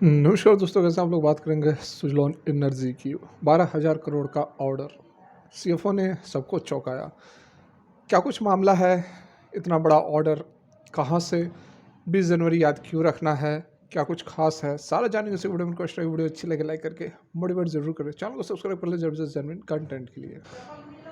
नमस्कार दोस्तों, कैसे आप लोग बात करेंगे सुजलॉन एनर्जी की 12,000 करोड़ का ऑर्डर। सीएफओ ने सबको चौंकाया। क्या कुछ मामला है? इतना बड़ा ऑर्डर कहाँ से? 20 जनवरी याद क्यों रखना है? क्या कुछ खास है? सारा जानेंगे इस वीडियो में। रिक्वेस्ट है वीडियो अच्छी लगे लाइक करके मोटिवेट जरूर करें, चैनल को सब्सक्राइब कर ले जबरदस्त जेन्युइन कंटेंट के लिए।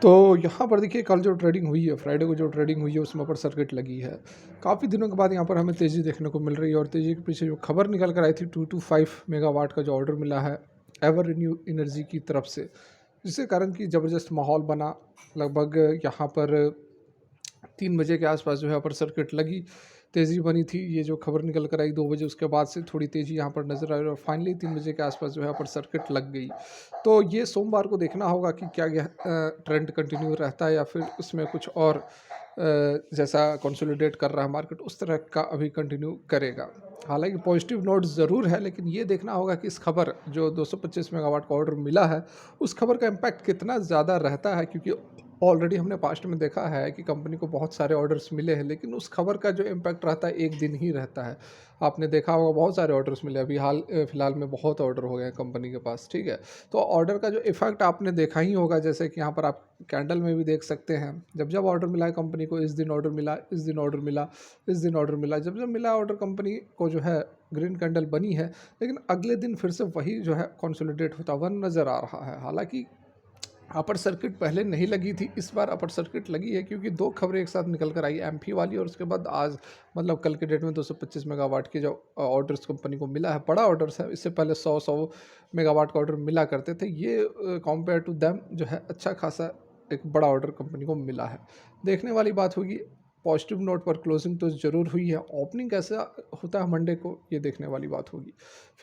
तो यहाँ पर देखिए, कल जो ट्रेडिंग हुई है, फ्राइडे को जो ट्रेडिंग हुई है उसमें अपर सर्किट लगी है। काफ़ी दिनों के बाद यहाँ पर हमें तेज़ी देखने को मिल रही है और तेज़ी के पीछे जो खबर निकल कर आई थी 225 मेगावाट का जो ऑर्डर मिला है एवर रिन्यू एनर्जी की तरफ से, जिसके कारण कि ज़बरदस्त माहौल बना। लगभग यहाँ पर 3 बजे के आसपास जो है अपर सर्किट लगी, तेज़ी बनी थी। ये जो खबर निकल कर आई 2 बजे, उसके बाद से थोड़ी तेज़ी यहाँ पर नज़र आई और फाइनली 3 बजे के आसपास जो है अपर सर्किट लग गई। तो ये सोमवार को देखना होगा कि क्या यह ट्रेंड कंटिन्यू रहता है या फिर उसमें कुछ और जैसा कंसोलिडेट कर रहा है मार्केट उस तरह का अभी कंटिन्यू करेगा। हालांकि पॉजिटिव नोट ज़रूर है, लेकिन ये देखना होगा कि इस खबर जो 225 मेगावाट का ऑर्डर मिला है उस खबर का इम्पैक्ट कितना ज़्यादा रहता है, क्योंकि ऑलरेडी हमने पास्ट में देखा है कि कंपनी को बहुत सारे ऑर्डर्स मिले हैं, लेकिन उस खबर का जो इम्पैक्ट रहता है एक दिन ही रहता है। आपने देखा होगा बहुत सारे ऑर्डर्स मिले, अभी फिलहाल में बहुत ऑर्डर हो गए हैं कंपनी के पास, ठीक है। तो ऑर्डर का जो इफेक्ट आपने देखा ही होगा, जैसे कि यहाँ पर आप कैंडल में भी देख सकते हैं। जब जब ऑर्डर मिला है कंपनी को, इस दिन ऑर्डर मिला, इस दिन ऑर्डर मिला, इस दिन ऑर्डर मिला, जब जब मिला ऑर्डर कंपनी को जो है ग्रीन कैंडल बनी है, लेकिन अगले दिन फिर से वही जो है कंसोलिडेट होता हुआ नज़र आ रहा है। हालांकि अपर सर्किट पहले नहीं लगी थी, इस बार अपर सर्किट लगी है क्योंकि दो खबरें एक साथ निकल कर आई, एमपी वाली और उसके बाद आज मतलब कल के डेट में 225 मेगावाट के जो ऑर्डर्स कंपनी को मिला है, बड़ा ऑर्डर्स है। इससे पहले 100 मेगावाट का ऑर्डर मिला करते थे। ये कंपेयर टू दैम जो है अच्छा खासा एक बड़ा ऑर्डर कंपनी को मिला है। देखने वाली बात होगी। पॉजिटिव नोट पर क्लोजिंग तो ज़रूर हुई है, ओपनिंग कैसा होता है मंडे को ये देखने वाली बात होगी।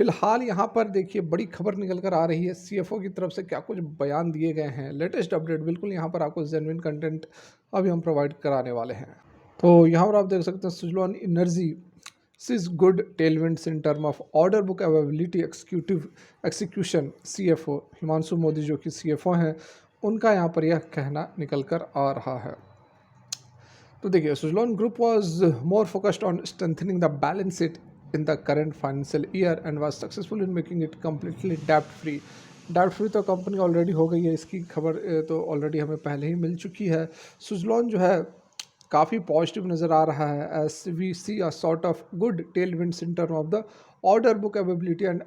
फिलहाल यहाँ पर देखिए बड़ी खबर निकल कर आ रही है, सीएफओ की तरफ से क्या कुछ बयान दिए गए हैं, लेटेस्ट अपडेट बिल्कुल यहाँ पर आपको जेन्युइन कंटेंट अभी हम प्रोवाइड कराने वाले हैं। तो यहाँ पर आप देख सकते हैं Suzlon energy sees good tailwinds in term of order book availability execution। CFO Himanshu Modi जो कि सीएफओ हैं, उनका यहाँ पर यह कहना निकल कर आ रहा है। तो देखिए, Suzlon group was more focused on strengthening the balance sheet in the current financial year and was successful in making it completely डेब्ट फ्री। डेब्ट फ्री तो कंपनी ऑलरेडी हो गई है, इसकी खबर तो ऑलरेडी हमें पहले ही मिल चुकी है। सुजलॉन जो है काफ़ी पॉजिटिव नज़र आ रहा है, as we see a sort of good tail winds in term of the order book availability and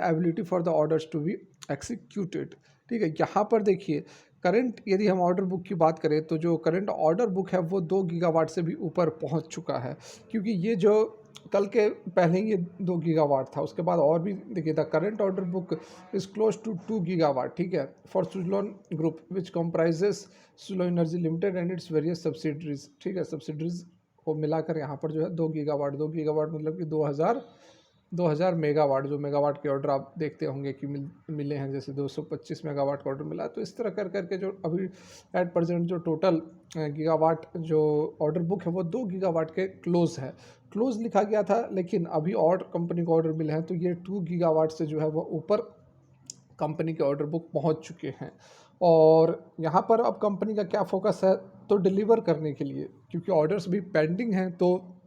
ability for the orders to be executed. ठीक है, यहाँ पर देखिए करंट यदि हम ऑर्डर बुक की बात करें तो जो करंट ऑर्डर बुक है वो 2 गीगावाट से भी ऊपर पहुंच चुका है, क्योंकि ये जो कल के पहले ही ये 2 गीगावाट था। उसके बाद और भी देखिए, the current order book is close to 2 gigawatt, ठीक है, for Suzlon group which comprises Suzlon energy limited and its various subsidiaries. ठीक है, सब्सिडरीज को मिलाकर यहाँ पर जो है 2 गीगावाट मतलब कि 2000 मेगावाट, जो मेगावाट के ऑर्डर आप देखते होंगे कि मिले हैं, जैसे 225 मेगावाट का ऑर्डर मिला। तो इस तरह कर करके जो अभी एट प्रेजेंट जो टोटल गीगावाट जो ऑर्डर बुक है वो 2 गीगावाट के क्लोज है। क्लोज लिखा गया था, लेकिन अभी और कंपनी को ऑर्डर मिले हैं तो ये 2 गीगावाट से जो है वो ऊपर कंपनी के ऑर्डर बुक पहुंच चुके हैं। और यहाँ पर अब कंपनी का क्या फोकस है, तो डिलीवर करने के लिए, क्योंकि ऑर्डर्स भी पेंडिंग हैं तो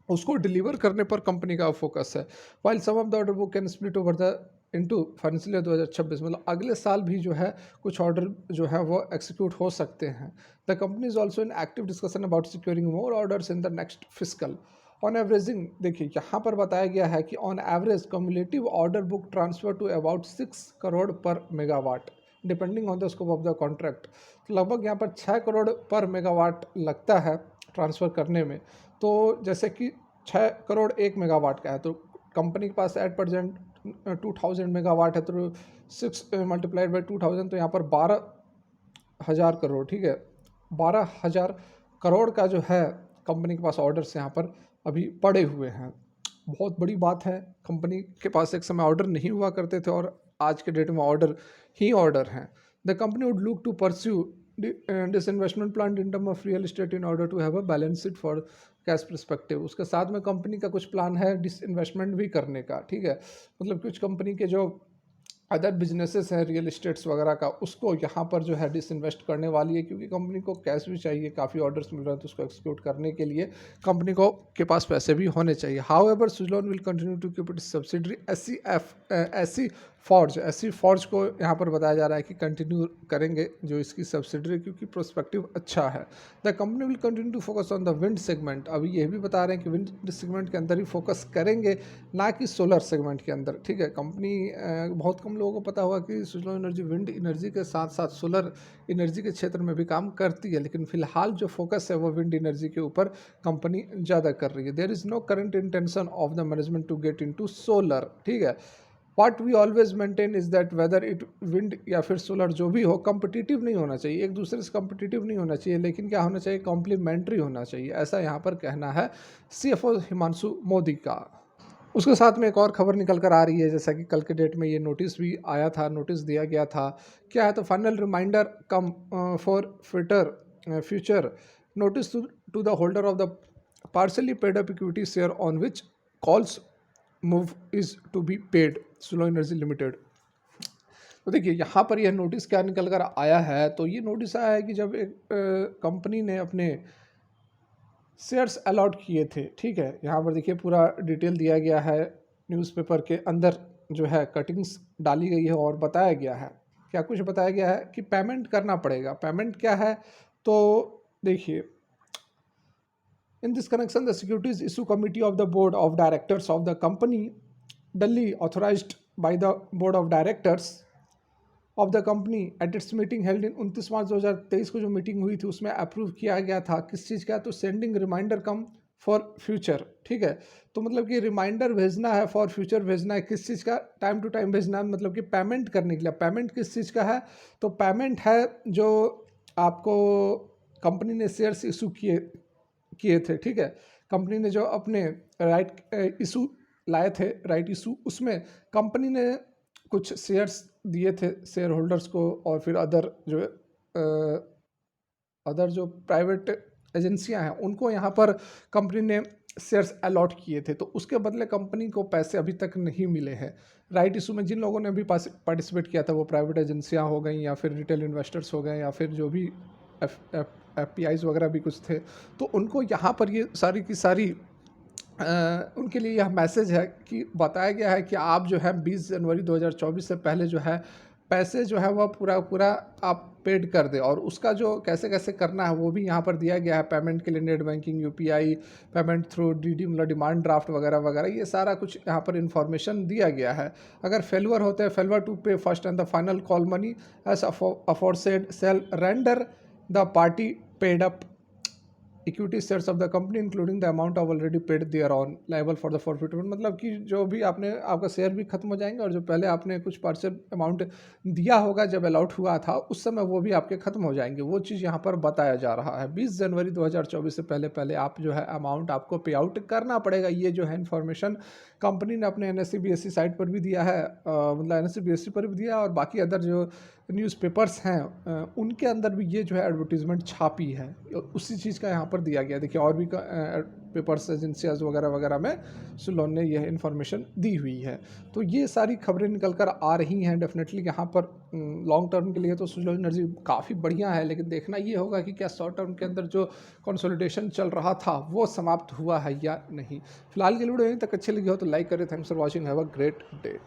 उसको डिलीवर करने पर कंपनी का फोकस है। While some of the order book can split over the into financial year 2026, मतलब अगले साल भी जो है कुछ ऑर्डर जो है वो एक्सिक्यूट हो सकते हैं। The company is also in active discussion about securing more orders in the next physical. On averaging देखिए यहाँ पर बताया गया है कि on average cumulative order book transfer to about 6 crore पर megawatt depending on the scope of the contract. तो लगभग यहाँ पर 6 करोड़ पर मेगावाट लगता है ट्रांसफ़र करने में। तो जैसे कि 6 करोड़ 1 मेगावाट का है, तो कंपनी के पास एट प्रेजेंट 2000 मेगावाट है, तो 6 मल्टीप्लाइड बाई 2000, तो यहाँ पर 12,000 करोड़, ठीक है, 12,000 करोड़ का जो है कंपनी के पास ऑर्डर्स यहाँ पर अभी पड़े हुए हैं। बहुत बड़ी बात है, कंपनी के पास एक समय ऑर्डर नहीं हुआ करते थे और आज के डेट में ऑर्डर ही ऑर्डर हैं। The company would look to pursue this investment plan in term of real estate in order to have a balance sheet for cash perspective. उसके साथ में कंपनी का कुछ प्लान है डिस इन्वेस्टमेंट भी करने का, ठीक है, मतलब कुछ कंपनी के जो अदर बिजनेसेस हैं रियल इस्टेट्स वगैरह का, उसको यहाँ पर जो है डिसइन्वेस्ट करने वाली है, क्योंकि कंपनी को कैश भी चाहिए, काफ़ी ऑर्डर्स मिल रहे हैं तो उसको एक्सिक्यूट करने के लिए कंपनी को के पास पैसे भी होने चाहिए। However Suzlon will continue to keep it subsidiary S C forge को यहाँ पर बताया जा रहा है कि कंटिन्यू करेंगे जो इसकी सब्सिडरी, क्योंकि प्रोस्पेक्टिव अच्छा है। The company will continue to focus on the wind segment. अभी ये भी बता रहे हैं कि विंड सेगमेंट के अंदर ही फोकस करेंगे, ना कि सोलर सेगमेंट के अंदर। ठीक है, कंपनी बहुत कम लोगों को पता होगा कि सुजलॉन एनर्जी विंड एनर्जी के साथ साथ सोलर एनर्जी के क्षेत्र में भी काम करती है, लेकिन फिलहाल जो फोकस है वो विंड एनर्जी के ऊपर कंपनी ज़्यादा कर रही है। There is no current intention of the management to get into solar. ठीक है, what we always maintain is that whether it wind या फिर सोलर जो भी हो, कम्पिटिटिव नहीं होना चाहिए, एक दूसरे से कम्पिटिटिव नहीं होना चाहिए, लेकिन क्या होना चाहिए, कॉम्प्लीमेंट्री होना चाहिए, ऐसा यहाँ पर कहना है CFO हिमांशु मोदी का। उसके साथ में एक और खबर निकल कर आ रही है, जैसा कि कल के डेट में ये नोटिस भी आया था, नोटिस दिया गया था। क्या है, तो final reminder come for future notice to the holder of the partly paid up equity share on which calls money is to be paid Suzlon energy limited. तो देखिए यहाँ पर यह नोटिस क्या निकल कर आया है, तो ये नोटिस आया है कि जब एक कंपनी ने अपने शेयर्स अलॉट किए थे। ठीक है, यहाँ पर देखिए पूरा डिटेल दिया गया है, न्यूज़पेपर के अंदर जो है कटिंग्स डाली गई है और बताया गया है, क्या कुछ बताया गया है कि पेमेंट करना पड़ेगा। पेमेंट क्या है, तो देखिए, in this connection the securities issue committee of the board of directors of the company duly authorised by the board of directors of the company at its meeting held in 29 March 2023 को जो meeting हुई थी उसमें approve किया गया था किस चीज़ का, तो sending reminder come for future. ठीक है, तो मतलब कि रिमाइंडर भेजना है, फॉर फ्यूचर भेजना है, किस चीज़ का, टाइम टू टाइम भेजना है, मतलब कि पेमेंट करने के लिए। पेमेंट किस चीज़ का है, तो पेमेंट है जो आपको कंपनी ने शेयर्स इशू किए किए थे। ठीक है, कंपनी ने जो अपने राइट इशू लाए थे, राइट इशू, उसमें कंपनी ने कुछ शेयर्स दिए थे शेयर होल्डर्स को, और फिर अदर जो प्राइवेट एजेंसियां हैं उनको यहाँ पर कंपनी ने शेयर्स अलॉट किए थे, तो उसके बदले कंपनी को पैसे अभी तक नहीं मिले हैं। राइट इशू में जिन लोगों ने अभी पार्टिसिपेट किया था वो प्राइवेट एजेंसियां हो गई, या फिर रिटेल इन्वेस्टर्स हो गए, या फिर जो भी FPIs वगैरह भी कुछ थे, तो उनको यहाँ पर ये सारी की सारी उनके लिए यह मैसेज है कि बताया गया है कि आप जो है 20 जनवरी 2024 से पहले जो है पैसे जो है वह पूरा पूरा आप पेड कर दें, और उसका जो कैसे कैसे करना है वो भी यहाँ पर दिया गया है। पेमेंट के लिए net banking, UPI, payment through DD मतलब डिमांड ड्राफ्ट वगैरह वगैरह, ये सारा कुछ यहाँ पर इन्फॉर्मेशन दिया गया है। अगर फेलवर होते हैं, failure to pay first and the final call money as aforesaid shall render the party paid up equity shares of the company including the amount of already paid thereon liable for the forfeitment. मतलब कि जो भी आपका share भी खत्म हो जाएंगे, और जो पहले आपने कुछ पार्शियल अमाउंट दिया होगा जब अलॉट हुआ था उस समय, वो भी आपके खत्म हो जाएंगे। वो चीज़ यहाँ पर बताया जा रहा है। 20 जनवरी 2024 से पहले पहले आप जो है अमाउंट आपको पे आउट करना पड़ेगा। ये जो है इन्फॉर्मेशन कंपनी ने अपने NSE BSE साइट पर भी दिया है, मतलब NSE BSE पर भी दिया है, और बाकी अदर जो न्यूज़पेपर्स हैं उनके अंदर भी ये जो है एडवर्टीजमेंट छापी है, उसी चीज़ का यहाँ पर दिया गया। देखिए और भी पेपर्स, एजेंसियाज वगैरह वगैरह में सुलोन ने यह इन्फॉर्मेशन दी हुई है। तो ये सारी खबरें निकल कर आ रही हैं। डेफिनेटली यहाँ पर लॉन्ग टर्म के लिए तो सुलोन एनर्जी काफ़ी बढ़िया है, लेकिन देखना ये होगा कि क्या शॉर्ट टर्म के अंदर जो कंसोलिडेशन चल रहा था वो समाप्त हुआ है या नहीं। फिलहाल के वीडियो यहीं तक अच्छी लगी हो तो लाइक करें। Thanks for watching, have a great day.